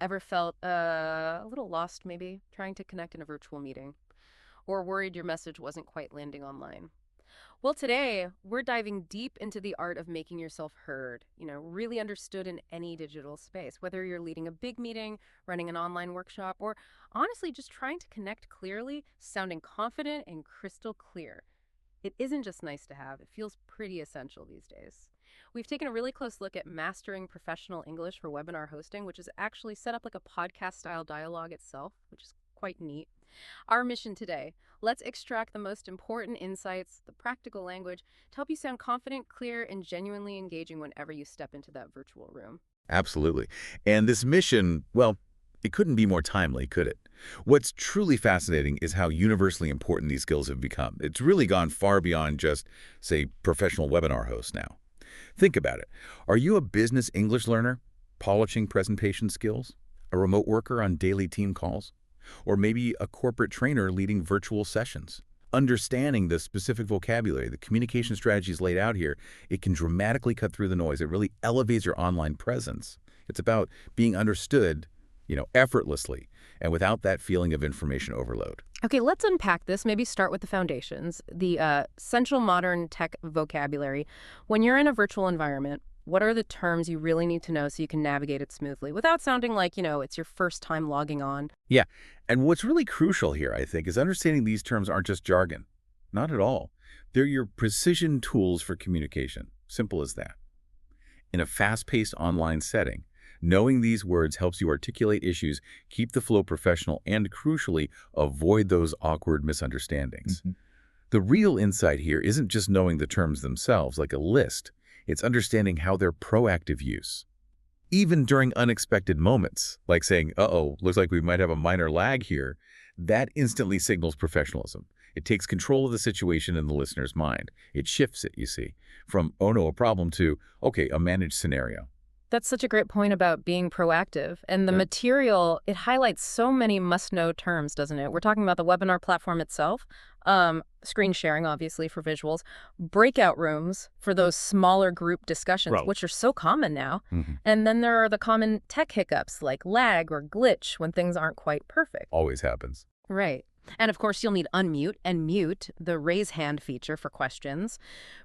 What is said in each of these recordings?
Ever felt a little lost, maybe, trying to connect in a virtual meeting? Or worried your message wasn't quite landing online? Well, today, we're diving deep into the art of making yourself heard, really understood in any digital space, whether you're leading a big meeting, running an online workshop, or honestly just trying to connect clearly, sounding confident and crystal clear. It isn't just nice to have, it feels pretty essential these days. We've taken a really close look at mastering professional English for webinar hosting, which is actually set up like a podcast style dialogue itself, which is quite neat. Our mission today: let's extract the most important insights, the practical language, to help you sound confident, clear, and genuinely engaging whenever you step into that virtual room. Absolutely. And this mission, well, it couldn't be more timely, could it? What's truly fascinating is how universally important these skills have become. It's really gone far beyond just, say, professional webinar hosts now. Think about it. Are you a business English learner, polishing presentation skills? A remote worker on daily team calls? Or maybe a corporate trainer leading virtual sessions? Understanding the specific vocabulary, the communication strategies laid out here, it can dramatically cut through the noise. It really elevates your online presence. It's about being understood, effortlessly, and without that feeling of information overload. Okay, let's unpack this. Maybe start with the foundations, the central modern tech vocabulary. When you're in a virtual environment, what are the terms you really need to know so you can navigate it smoothly without sounding like, it's your first time logging on? Yeah, and what's really crucial here, I think, is understanding these terms aren't just jargon. Not at all. They're your precision tools for communication. Simple as that. In a fast-paced online setting, knowing these words helps you articulate issues, keep the flow professional, and crucially, avoid those awkward misunderstandings. The real insight here isn't just knowing the terms themselves like a list. It's understanding how their proactive use. Even during unexpected moments, like saying, uh-oh, looks like we might have a minor lag here, that instantly signals professionalism. It takes control of the situation in the listener's mind. It shifts it, you see, from, oh no, a problem to, okay, a managed scenario. That's such a great point about being proactive. And the Yeah. material, it highlights so many must-know terms, doesn't it? We're talking about the webinar platform itself, screen sharing, obviously, for visuals, breakout rooms for those smaller group discussions, Right. which are so common now. Mhm. And then there are the common tech hiccups like lag or glitch when things aren't quite perfect. Always happens. Right. And of course, you'll need unmute and mute, the raise hand feature for questions,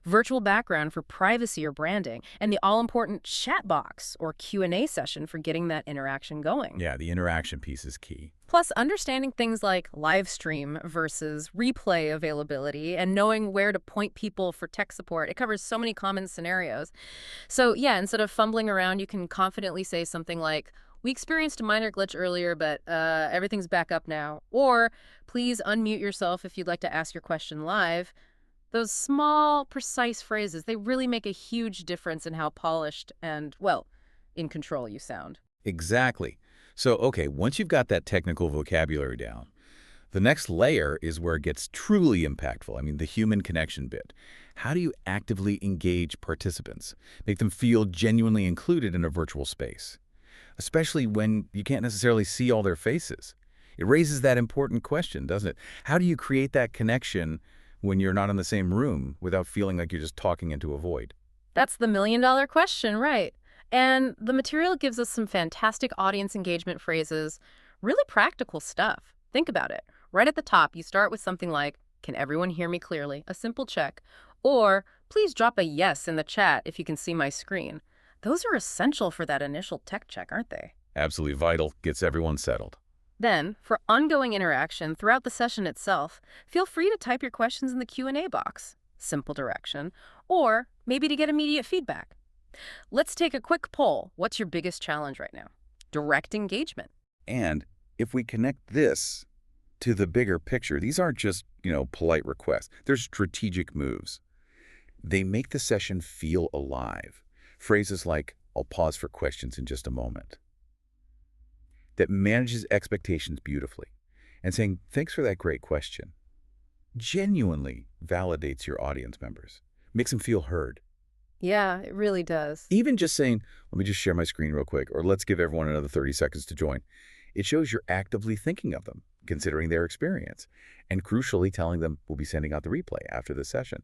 virtual background for privacy or branding, and the all-important chat box or Q&A session for getting that interaction going. Yeah, the interaction piece is key. Plus, understanding things like live stream versus replay availability and knowing where to point people for tech support. It covers so many common scenarios. So yeah, instead of fumbling around, you can confidently say something like, "We experienced a minor glitch earlier, but everything's back up now." Or, "Please unmute yourself if you'd like to ask your question live." Those small, precise phrases, they really make a huge difference in how polished and, well, in control you sound. Exactly. So, okay, once you've got that technical vocabulary down, the next layer is where it gets truly impactful. I mean, the human connection bit. How do you actively engage participants? Make them feel genuinely included in a virtual space, especially when you can't necessarily see all their faces. It raises that important question, doesn't it? How do you create that connection when you're not in the same room without feeling like you're just talking into a void? That's the million-dollar question, right? And the material gives us some fantastic audience engagement phrases, really practical stuff. Think about it. Right at the top, you start with something like, "Can everyone hear me clearly?" A simple check. Or, "Please drop a yes in the chat if you can see my screen." Those are essential for that initial tech check, aren't they? Absolutely vital, gets everyone settled. Then, for ongoing interaction throughout the session itself, feel free to type your questions in the Q&A box. Simple direction. Or maybe to get immediate feedback. Let's take a quick poll. What's your biggest challenge right now? Direct engagement. And if we connect this to the bigger picture, these aren't just, polite requests. They're strategic moves. They make the session feel alive. Phrases like, "I'll pause for questions in just a moment," that manages expectations beautifully. And saying, "Thanks for that great question," genuinely validates your audience members, makes them feel heard. Yeah, it really does. Even just saying, "Let me just share my screen real quick," or "Let's give everyone another 30 seconds to join," it shows you're actively thinking of them, considering their experience, and crucially telling them we'll be sending out the replay after the session.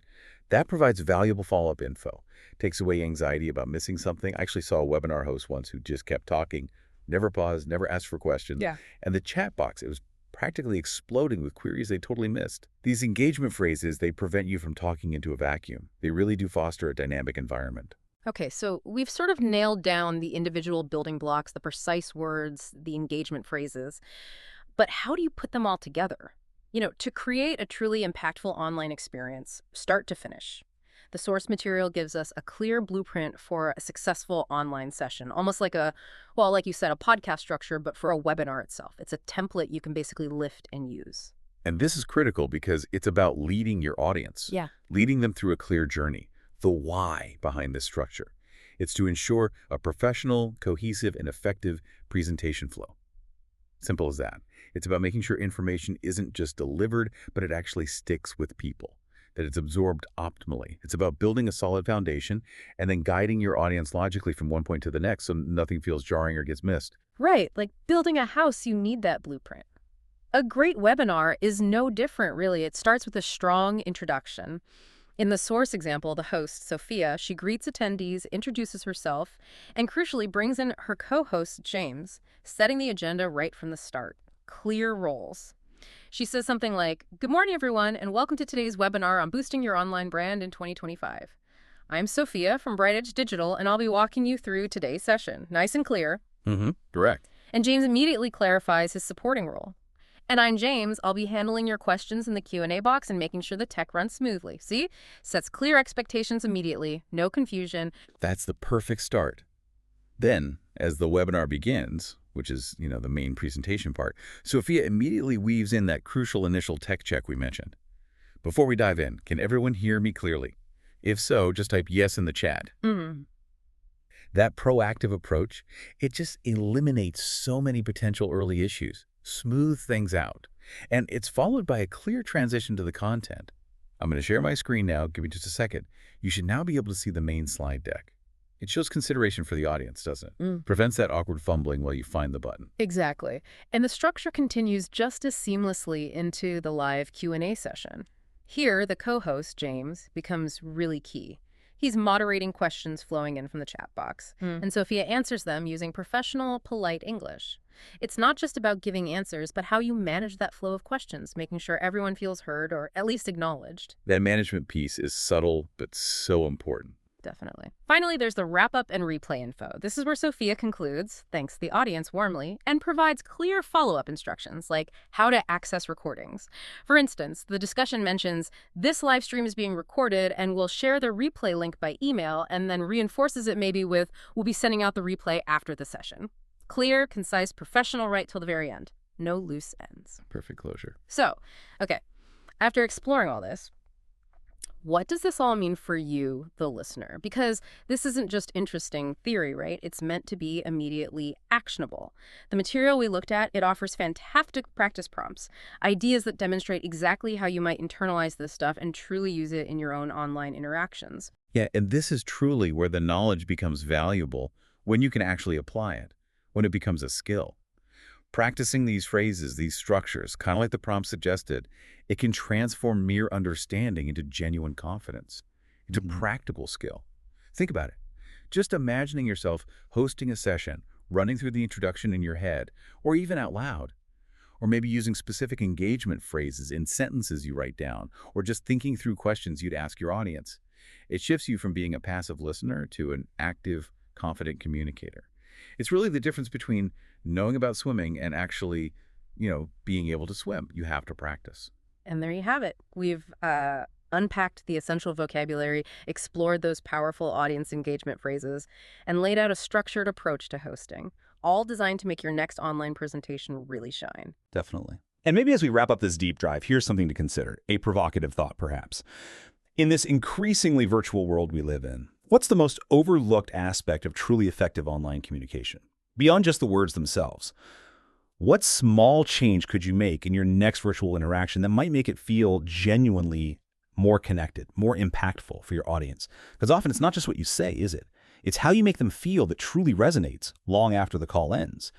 That provides valuable follow-up info, takes away anxiety about missing something. I actually saw a webinar host once who just kept talking, never paused, never asked for questions. Yeah. And the chat box, it was practically exploding with queries they totally missed. These engagement phrases, they prevent you from talking into a vacuum. They really do foster a dynamic environment. Okay, so we've sort of nailed down the individual building blocks, the precise words, the engagement phrases. But how do you put them all together? To create a truly impactful online experience, start to finish. The source material gives us a clear blueprint for a successful online session, almost like like you said, a podcast structure, but for a webinar itself. It's a template you can basically lift and use. And this is critical because it's about leading your audience, Yeah. leading them through a clear journey, the why behind this structure. It's to ensure a professional, cohesive, and effective presentation flow. Simple as that. It's about making sure information isn't just delivered, but it actually sticks with people, that it's absorbed optimally. It's about building a solid foundation and then guiding your audience logically from one point to the next so nothing feels jarring or gets missed. Right, like building a house, you need that blueprint. A great webinar is no different, really. It starts with a strong introduction. In the source example, the host, Sophia, she greets attendees, introduces herself, and crucially brings in her co-host, James, setting the agenda right from the start. Clear roles. She says something like, "Good morning, everyone, and welcome to today's webinar on boosting your online brand in 2025. I'm Sophia from Bright Edge Digital, and I'll be walking you through today's session. Nice and clear." Correct. And James immediately clarifies his supporting role. "And I'm James. I'll be handling your questions in the Q&A box and making sure the tech runs smoothly." See? Sets clear expectations immediately. No confusion. That's the perfect start. Then, as the webinar begins, which is, the main presentation part, Sophia immediately weaves in that crucial initial tech check we mentioned. Before we dive in, can everyone hear me clearly? If so, just type yes in the chat. That proactive approach, it just eliminates so many potential early issues, smooth things out, and it's followed by a clear transition to the content. I'm going to share my screen now. Give me just a second. You should now be able to see the main slide deck. It shows consideration for the audience, doesn't it? Prevents that awkward fumbling while you find the button. Exactly. And the structure continues just as seamlessly into the live Q&A session. Here, the co-host, James, becomes really key. He's moderating questions flowing in from the chat box, and Sophia answers them using professional, polite English. It's not just about giving answers, but how you manage that flow of questions, making sure everyone feels heard or at least acknowledged. That management piece is subtle, but so important. Definitely. Finally, there's the wrap-up and replay info. This is where Sophia concludes, thanks the audience warmly, and provides clear follow-up instructions, like how to access recordings. For instance, the discussion mentions, "This live stream is being recorded and we'll share the replay link by email," and then reinforces it maybe with, "We'll be sending out the replay after the session." Clear, concise, professional right till the very end. No loose ends. Perfect closure. So, okay, after exploring all this, what does this all mean for you, the listener? Because this isn't just interesting theory, right? It's meant to be immediately actionable. The material we looked at, it offers fantastic practice prompts, ideas that demonstrate exactly how you might internalize this stuff and truly use it in your own online interactions. Yeah, and this is truly where the knowledge becomes valuable when you can actually apply it, when it becomes a skill. Practicing these phrases, these structures, kind of like the prompt suggested, it can transform mere understanding into genuine confidence, into practical skill. Think about it. Just imagining yourself hosting a session, running through the introduction in your head, or even out loud, or maybe using specific engagement phrases in sentences you write down, or just thinking through questions you'd ask your audience. It shifts you from being a passive listener to an active, confident communicator. It's really the difference between knowing about swimming and actually, being able to swim. You have to practice. And there you have it. We've unpacked the essential vocabulary, explored those powerful audience engagement phrases, and laid out a structured approach to hosting, all designed to make your next online presentation really shine. Definitely. And maybe as we wrap up this deep dive, here's something to consider, a provocative thought perhaps. In this increasingly virtual world we live in, what's the most overlooked aspect of truly effective online communication? Beyond just the words themselves, what small change could you make in your next virtual interaction that might make it feel genuinely more connected, more impactful for your audience? Because often it's not just what you say, is it? It's how you make them feel that truly resonates long after the call ends.